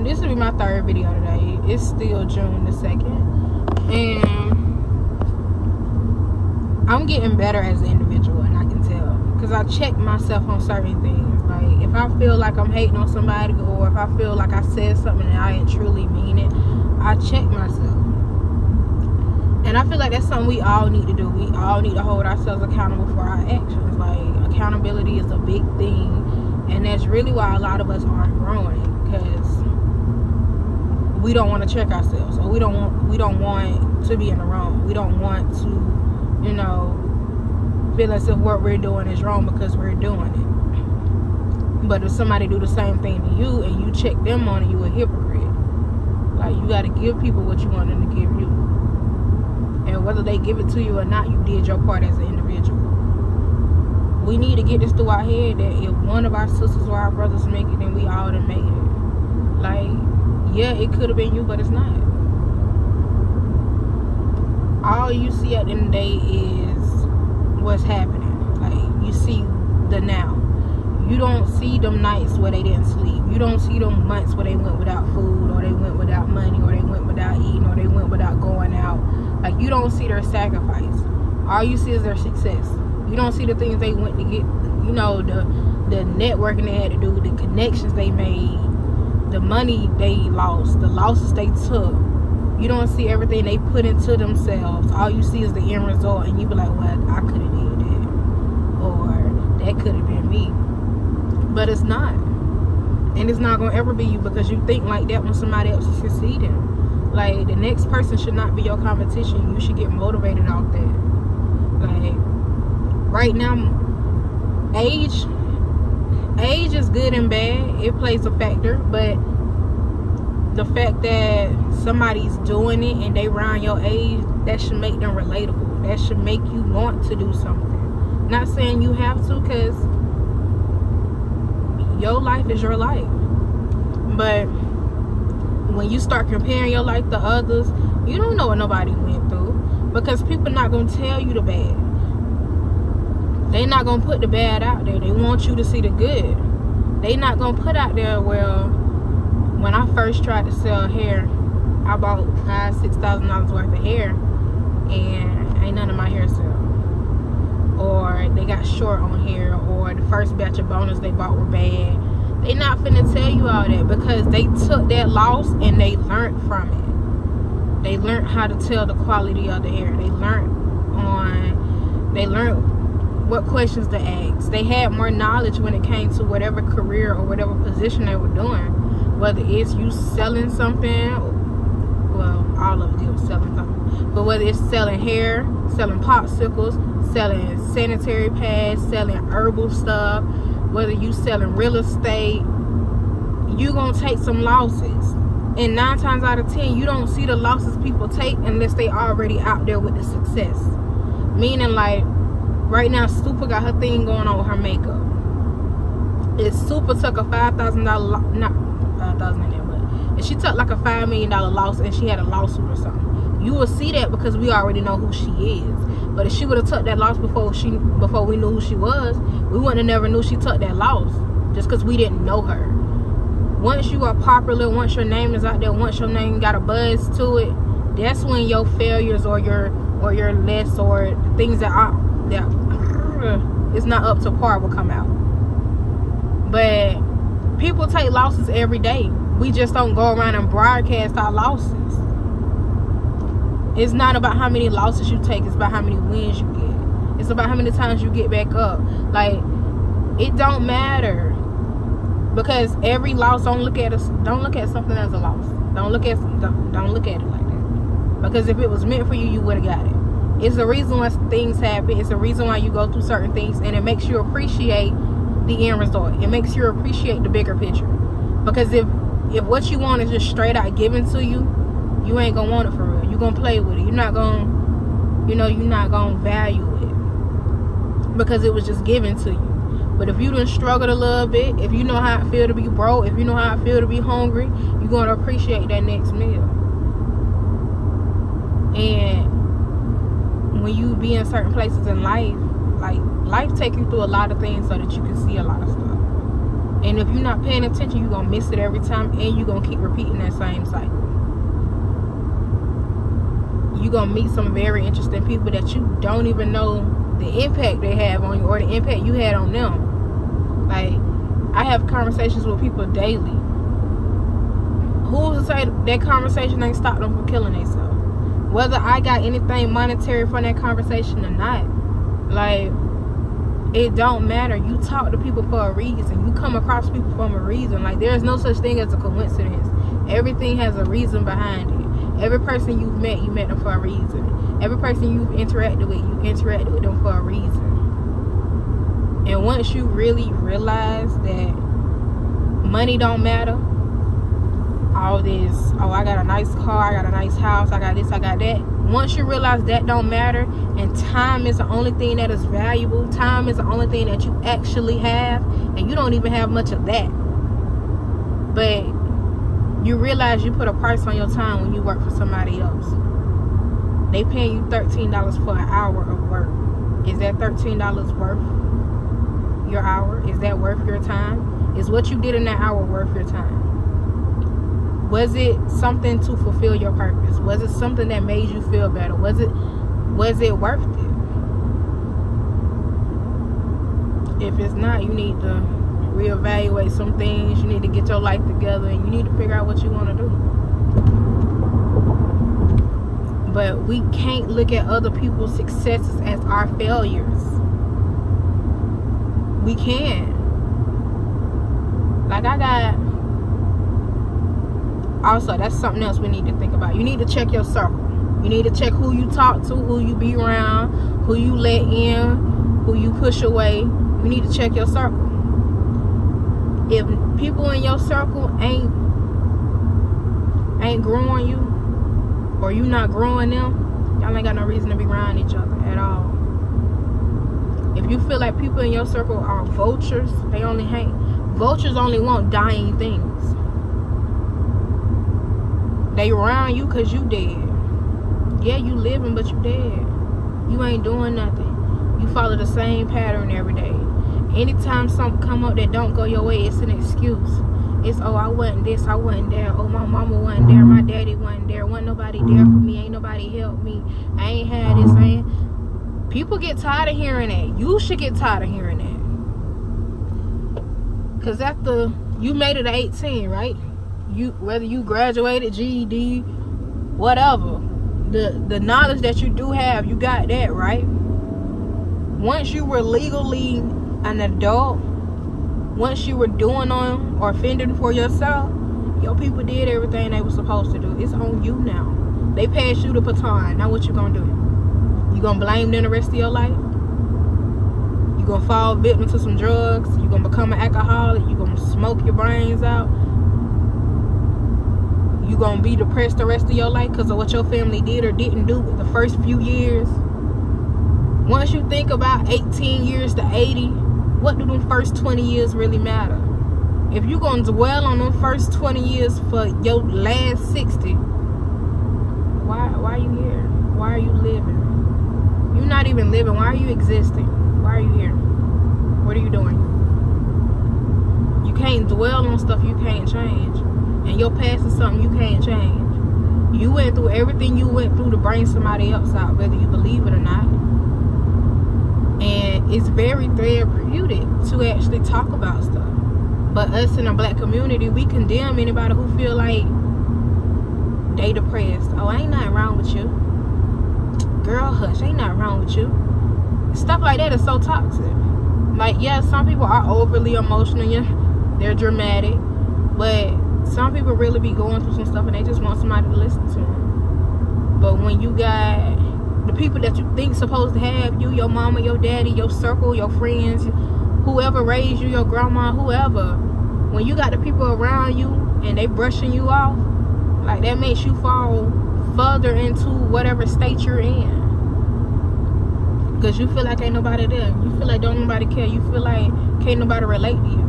This will be my third video today. It's still June the 2nd, and I'm getting better as an individual, and I can tell, because I check myself on certain things. Like, if I feel like I'm hating on somebody, or if I feel like I said something and I didn't truly mean it, I check myself. And I feel like that's something we all need to do. We all need to hold ourselves accountable for our actions. Like, accountability is a big thing, and that's really why a lot of us aren't growing, because we don't want to check ourselves, or we don't want to be in the wrong. We don't want to, you know, feel as if what we're doing is wrong because we're doing it. But if somebody do the same thing to you and you check them on it, you a hypocrite. Like, you got to give people what you want them to give you. And whether they give it to you or not, you did your part as an individual. We need to get this through our head that if one of our sisters or our brothers make it, then we all done made it. Like, yeah, it could have been you, but it's not. All you see at the end of the day is what's happening. Like, you see the now. You don't see them nights where they didn't sleep. You don't see them months where they went without food, or they went without money, or they went without eating, or they went without going out. Like, you don't see their sacrifice. All you see is their success. You don't see the things they went to get, you know, the networking they had to do, the connections they made, the money they lost, the losses they took. You don't see everything they put into themselves. All you see is the end result, and you be like, well, I could have did that, or that could have been me. But it's not. And it's not going to ever be you, because you think like that when somebody else is succeeding. Like, the next person should not be your competition. You should get motivated off that. Like, right now, age is good and bad. It plays a factor. But the fact that somebody's doing it and they around your age, that should make them relatable. That should make you want to do something. Not saying you have to, because your life is your life. But when you start comparing your life to others, you don't know what nobody went through, because people not going to tell you the bad. They not going to put the bad out there. They want you to see the good. They not going to put out there, well, when I first tried to sell hair, I bought $5,000-$6,000 worth of hair, and ain't none of my hair sell. Or they got short on hair, or the first batch of bonus they bought were bad. They not finna tell you all that, because they took that loss and they learned from it. They learned how to tell the quality of the hair. They learned what questions to ask. They had more knowledge when it came to whatever career or whatever position they were doing. Whether it's you selling something, well, all of it was selling something, but whether it's selling hair, selling popsicles, selling sanitary pads, selling herbal stuff, whether you selling real estate, you gonna take some losses. And 9 times out of 10, you don't see the losses people take unless they already out there with the success. Meaning, like, right now, Super got her thing going on with her makeup. If Super took a $5,000, not $5,000 in there, but if she took like a $5 million loss and she had a lawsuit or something, you will see that, because we already know who she is. But if she would have took that loss before we knew who she was, we wouldn't have never knew she took that loss, just because we didn't know her. Once you are popular, once your name is out there, once your name got a buzz to it, that's when your failures or your less, or things that it's not up to par will come out. But people take losses every day. We just don't go around and broadcast our losses. It's not about how many losses you take. It's about how many wins you get. It's about how many times you get back up. Like, it don't matter, because every loss, don't look at something as a loss. Don't look at it like that. Because if it was meant for you, you would have got it. It's the reason why things happen. It's the reason why you go through certain things, and it makes you appreciate the end result. It makes you appreciate the bigger picture. Because if what you want is just straight out given to you, you ain't gonna want it for real. You're gonna play with it. You're not gonna value it, because it was just given to you. But if you done struggled a little bit, if you know how it feel to be broke, if you know how it feel to be hungry, you're gonna appreciate that next meal. And when you be in certain places in life, like, life take you through a lot of things so that you can see a lot of stuff. And if you're not paying attention, you're going to miss it every time, and you're going to keep repeating that same cycle. You're going to meet some very interesting people that you don't even know the impact they have on you, or the impact you had on them. Like, I have conversations with people daily. Who's to say that conversation ain't stopped them from killing themselves? Whether I got anything monetary from that conversation or not, like, it don't matter. You talk to people for a reason. You come across people for a reason. Like, there's no such thing as a coincidence. Everything has a reason behind it. Every person you've met, you met them for a reason. Every person you've interacted with, you interacted with them for a reason. And once you really realize that money don't matter, all this, oh, I got a nice car, I got a nice house, I got this, I got that. Once you realize that don't matter, and time is the only thing that is valuable, time is the only thing that you actually have, and you don't even have much of that. But you realize you put a price on your time when you work for somebody else. They paying you $13 for an hour of work. Is that $13 worth your hour? Is that worth your time? Is what you did in that hour worth your time? Was it something to fulfill your purpose? Was it something that made you feel better? Was it worth it? If it's not, you need to reevaluate some things. You need to get your life together, and you need to figure out what you want to do. But we can't look at other people's successes as our failures. We can't. Like, I got... Also, that's something else we need to think about. You need to check your circle. You need to check who you talk to, who you be around, who you let in, who you push away. You need to check your circle. If people in your circle ain't growing you, or you not growing them, y'all ain't got no reason to be around each other at all. If you feel like people in your circle are vultures, vultures only want dying things. They around you because you dead. Yeah, you living, but you dead. You ain't doing nothing. You follow the same pattern every day. Anytime something come up that don't go your way, it's an excuse. It's, oh, I wasn't this, I wasn't there. Oh, my mama wasn't there, my daddy wasn't there. Wasn't nobody there for me. Ain't nobody helped me. I ain't had this. People get tired of hearing that. You should get tired of hearing that. Because after you made it to 18, right? Whether you graduated, GED, whatever, the knowledge that you do have, you got that, right? Once you were legally an adult, once you were doing on or fending for yourself, your people did everything they were supposed to do. It's on you now. They passed you the baton. Now what you gonna do? You gonna blame them the rest of your life? You gonna fall victim to some drugs? You gonna become an alcoholic? You gonna smoke your brains out? You gonna be depressed the rest of your life because of what your family did or didn't do the first few years? Once you think about 18 years to 80, what do them first 20 years really matter? If you gonna dwell on them first 20 years for your last 60, why are you here? Why are you living? You're not even living. Why are you existing? Why are you here? What are you doing? You can't dwell on stuff you can't change. And your past is something you can't change. You went through everything you went through to bring somebody else out, whether you believe it or not. And it's very therapeutic to actually talk about stuff. But us in the black community, we condemn anybody who feel like they depressed. Oh, ain't nothing wrong with you. Girl, hush, ain't nothing wrong with you. Stuff like that is so toxic. Like, yeah, some people are overly emotional. Yeah, they're dramatic. But some people really be going through some stuff and they just want somebody to listen to them. But when you got the people that you think supposed to have you, your mama, your daddy, your circle, your friends, whoever raised you, your grandma, whoever, when you got the people around you and they brushing you off, like, that makes you fall further into whatever state you're in. Because you feel like ain't nobody there. You feel like don't nobody care. You feel like can't nobody relate to you.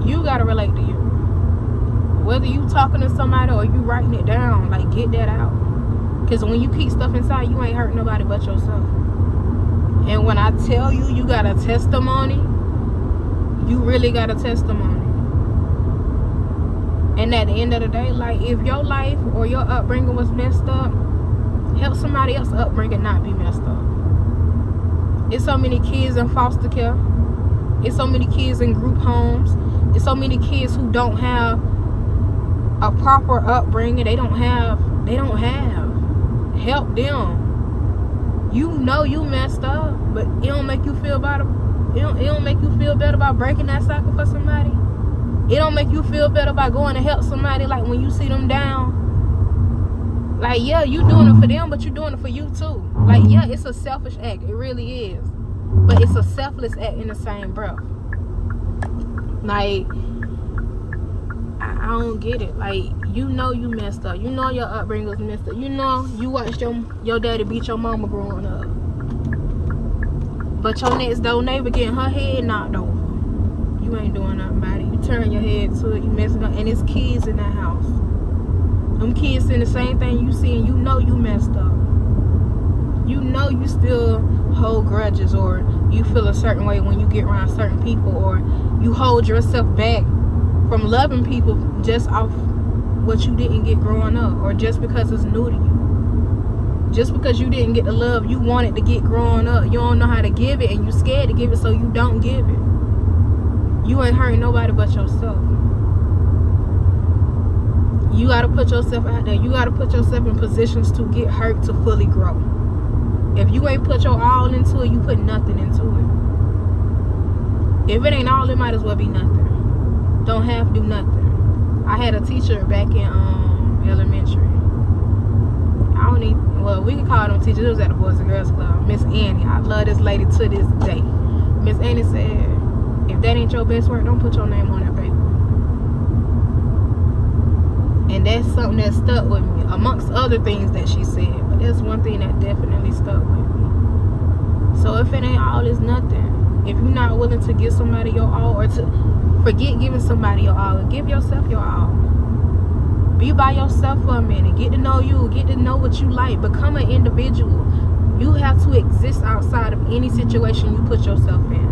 You gotta relate to you. Whether you talking to somebody or you writing it down, like, get that out. Because when you keep stuff inside, you ain't hurting nobody but yourself. And when I tell you, you got a testimony, You really got a testimony. And at the end of the day, like, if your life or your upbringing was messed up, help somebody else's upbringing not be messed up. It's so many kids in foster care. It's so many kids in group homes. It's so many kids who don't have a proper upbringing. They don't have. Help them. You know you messed up, but it don't make you feel better. It don't make you feel better about breaking that cycle for somebody. It don't make you feel better about going to help somebody, like when you see them down. Like, yeah, you doing it for them, but you're doing it for you too. Like, yeah, it's a selfish act. It really is. But it's a selfless act in the same breath. Like, I don't get it. Like, you know you messed up. You know your upbringing was messed up. You know you watched your daddy beat your mama growing up. But your next door neighbor getting her head knocked over. You ain't doing nothing about it. You turn your head to it. You messing up. And it's kids in that house. Them kids saying the same thing you see, and you know you messed up. You know you still hold grudges, or you feel a certain way when you get around certain people, or you hold yourself back from loving people just off what you didn't get growing up, or just because it's new to you. Just because you didn't get the love you wanted to get growing up, you don't know how to give it, and you scared to give it, so you don't give it. You ain't hurting nobody but yourself. You gotta put yourself out there. You gotta put yourself in positions to get hurt to fully grow. If you ain't put your all into it, you put nothing into it. If it ain't all, it might as well be nothing. Don't have to do nothing. I had a teacher back in elementary. I don't even, well, we can call them teachers. It was at the Boys and Girls Club. Miss Annie. I love this lady to this day. Miss Annie said, if that ain't your best work, don't put your name on that paper. And that's something that stuck with me, amongst other things that she said. But that's one thing that definitely stuck with me. So if it ain't all, it's nothing. If you're not willing to give somebody your all, or to forget giving somebody your all, give yourself your all. Be by yourself for a minute. Get to know you. Get to know what you like. Become an individual. You have to exist outside of any situation you put yourself in.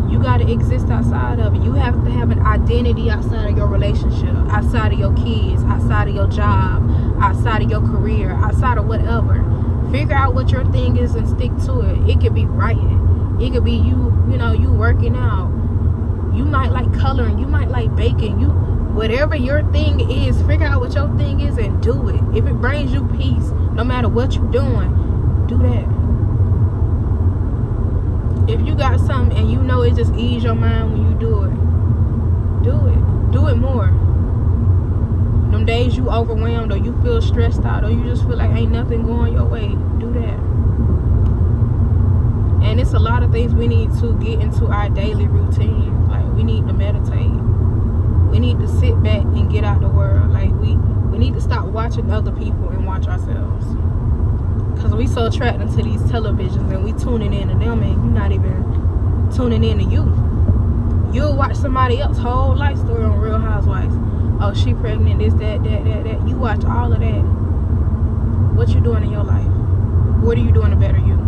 You got to exist outside of it. You have to have an identity outside of your relationship, outside of your kids, outside of your job, outside of your career, outside of whatever. Figure out what your thing is and stick to it. It could be writing. It could be you working out. You might like coloring. You might like baking. Whatever your thing is, figure out what your thing is and do it. If it brings you peace, no matter what you're doing, do that. If you got something and you know it just ease your mind when you do it, do it. Do it more. Them days you overwhelmed, or you feel stressed out, or you just feel like ain't nothing going your way, do that. And it's a lot of things we need to get into our daily routine. Like, we need to meditate. We need to sit back and get out the world. Like, we need to stop watching other people and watch ourselves. Because we so trapped into these televisions, and we tuning in to them, and you're not even tuning in to you. You'll watch somebody else's whole life story on Real Housewives. Oh, she pregnant, this, that. You watch all of that. What you doing in your life? What are you doing to better you?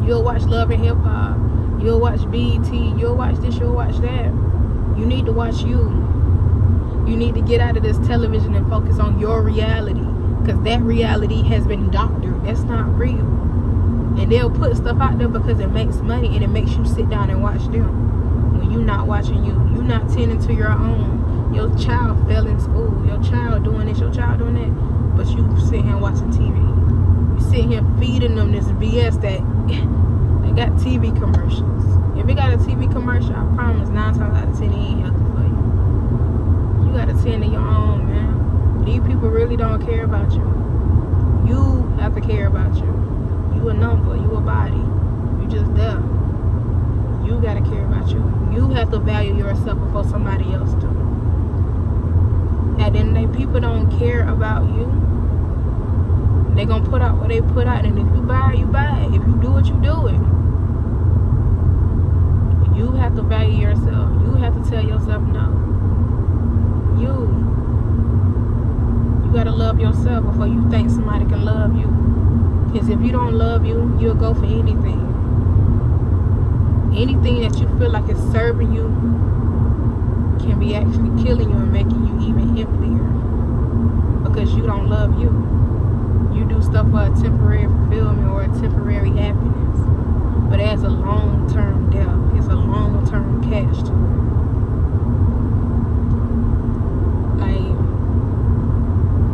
You'll watch Love and Hip Hop. You'll watch BET. You'll watch this, you'll watch that. You need to watch you. You need to get out of this television and focus on your reality. Because that reality has been doctored. That's not real. And they'll put stuff out there because it makes money, and it makes you sit down and watch them. When you're not watching you. You're not tending to your own. Your child fell in school. Your child doing this, your child doing that. But you sit here watching TV. You sit here feeding them this BS that they got TV commercials. If it got a TV commercial, I promise 9 times out of 10 it ain't healthy for you. You gotta tend to your own, man. These people really don't care about you. You have to care about you. You a number. You a body. You just there. You gotta care about you. You have to value yourself before somebody else do. At the end of the day, people don't care about you. They gonna put out what they put out, and if you buy it, you buy it. If you do it, you do it. You have to value yourself. You have to tell yourself no. You gotta love yourself before you think somebody can love you. Because if you don't love you, you'll go for anything. anything that you feel like is serving you can be actually killing you and making you even emptier, because you don't love you. You do stuff for a temporary fulfillment or a temporary happiness, but it has a long-term depth. It's a long-term catch to it. Like,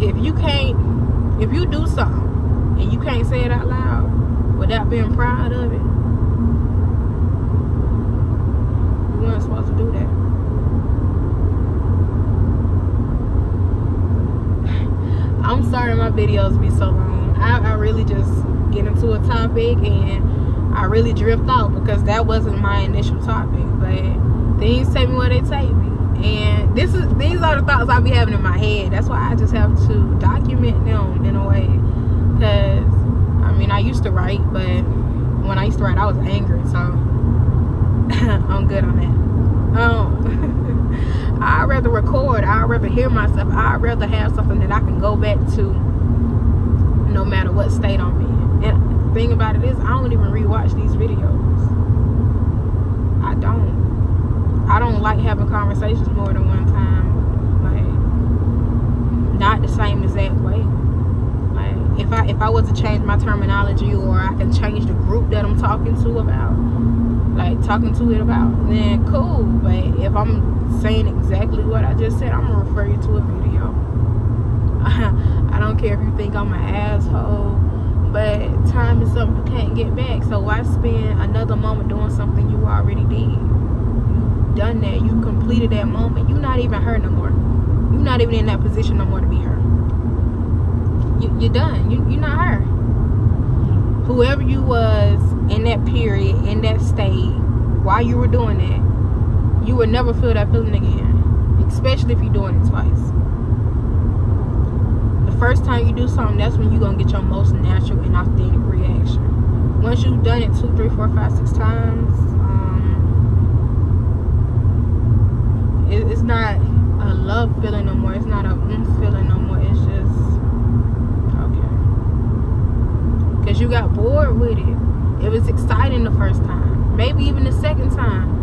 if you do something and you can't say it out loud without being proud of it, you weren't supposed to do that. I'm sorry my videos be so long. I really just get into a topic and I really drift off, because that wasn't my initial topic. But things take me where they take me. And these are the thoughts I be having in my head. That's why I just have to document them in a way. Because, I mean, I used to write, but when I used to write, I was angry. So, I'm good on that. I'd rather record. I'd rather hear myself. I'd rather have something that I can go back to no matter what state I'm in. And the thing about it is, I don't even rewatch these videos. I don't like having conversations more than one time. Like, not the same exact way. Like, if I was to change my terminology, or I can change the group that I'm talking to about, like talking to it about, then cool. But if I'm saying exactly what I just said, I'm gonna refer you to a video. I don't care if you think I'm an asshole, but time is something you can't get back. So why spend another moment doing something you already did? You've done that. You completed that moment. You're not even her no more. You're not even in that position no more to be her. You're done. You're not her. Whoever you was in that period, in that state, while you were doing that, you will never feel that feeling again. Especially if you're doing it twice. The first time you do something, that's when you're going to get your most natural and authentic reaction. Once you've done it 2, 3, 4, 5, 6 times, it's not a love feeling no more. It's not a feeling no more. It's just, okay. Because you got bored with it. It was exciting the first time. Maybe even the second time.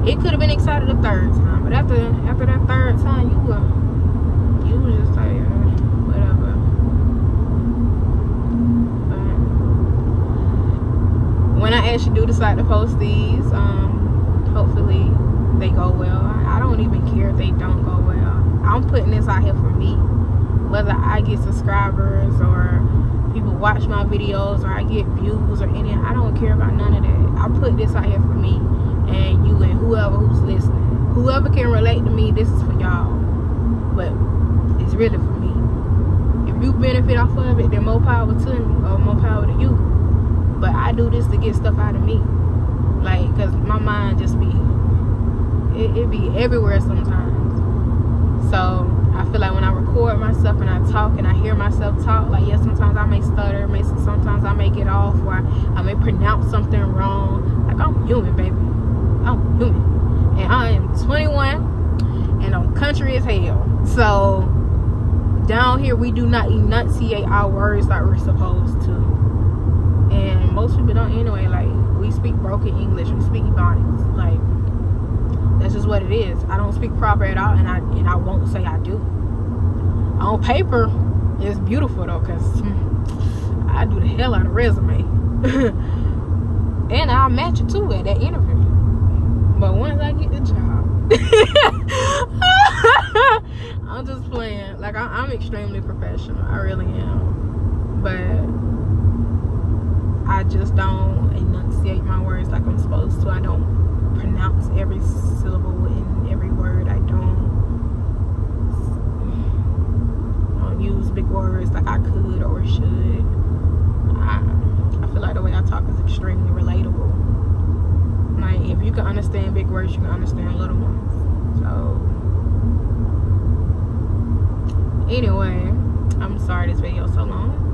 It could have been excited the third time, but after that third time, you were just like, whatever. But when I actually do decide to post these, hopefully they go well. I don't even care if they don't go well. I'm putting this out here for me. Whether I get subscribers or people watch my videos or I get views or any, I don't care about none of that. I put this out here for me and you and whoever who's listening. Whoever can relate to me, this is for y'all. But it's really for me. If you benefit off of it, then more power to me or more power to you. But I do this to get stuff out of me. Like, because my mind just be, it be everywhere sometimes. So I feel like when I record myself and I talk and I hear myself talk, like, yeah, sometimes I may stutter, sometimes I may get off, or I may pronounce something wrong. Like, I'm human, baby. I'm human. And I am 21 and I'm country as hell. So down here we do not enunciate our words like we're supposed to. And most people don't anyway. Like, we speak broken English, we speak Ebonics. Like, that's just what it is. I don't speak proper at all, and I won't say I do. On paper, it's beautiful though, because I do the hell out of resume. And I'll match it too at that interview. But once I get the job, I'm just playing. Like, I'm extremely professional. I really am. But I just don't enunciate my words like I'm supposed to. I don't pronounce every syllable in every word. I don't use big words like I could or should. I feel like the way I talk is extremely relatable. Like, if you can understand big words, you can understand little ones. So anyway, I'm sorry this video is so long.